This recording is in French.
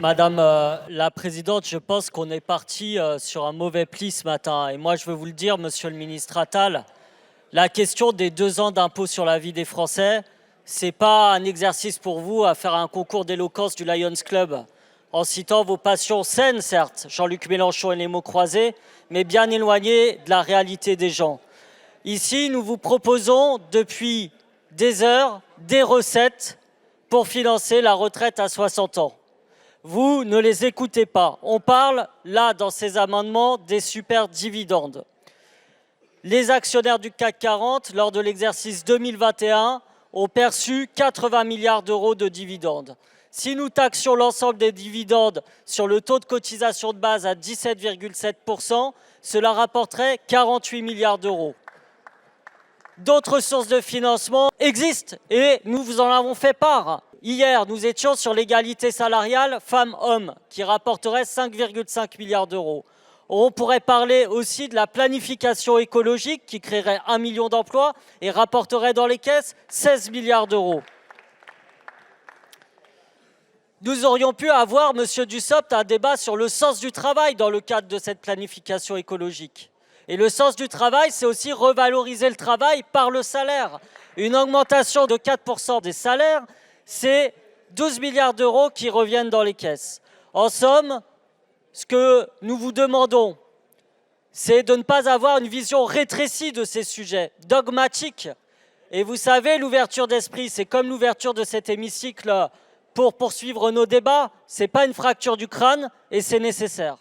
Madame la Présidente, je pense qu'on est parti sur un mauvais pli ce matin. Et moi, je veux vous le dire, Monsieur le ministre Attal, la question des 2 ans d'impôt sur la vie des Français, c'est pas un exercice pour vous à faire un concours d'éloquence du Lions Club, en citant vos passions saines, certes, Jean-Luc Mélenchon et les mots croisés, mais bien éloignés de la réalité des gens. Ici, nous vous proposons depuis des heures des recettes pour financer la retraite à 60 ans. Vous ne les écoutez pas. On parle, là, dans ces amendements, des super dividendes. Les actionnaires du CAC 40, lors de l'exercice 2021, ont perçu 80 milliards d'euros de dividendes. Si nous taxions l'ensemble des dividendes sur le taux de cotisation de base à 17,7%, cela rapporterait 48 milliards d'euros. D'autres sources de financement existent et nous vous en avons fait part. Hier, nous étions sur l'égalité salariale femmes-hommes qui rapporterait 5,5 milliards d'euros. On pourrait parler aussi de la planification écologique qui créerait 1 million d'emplois et rapporterait dans les caisses 16 milliards d'euros. Nous aurions pu avoir, Monsieur Dussopt, un débat sur le sens du travail dans le cadre de cette planification écologique. Et le sens du travail, c'est aussi revaloriser le travail par le salaire. Une augmentation de 4% des salaires, c'est 12 milliards d'euros qui reviennent dans les caisses. En somme, ce que nous vous demandons, c'est de ne pas avoir une vision rétrécie de ces sujets, dogmatique. Et vous savez, l'ouverture d'esprit, c'est comme l'ouverture de cet hémicycle pour poursuivre nos débats. Ce n'est pas une fracture du crâne et c'est nécessaire.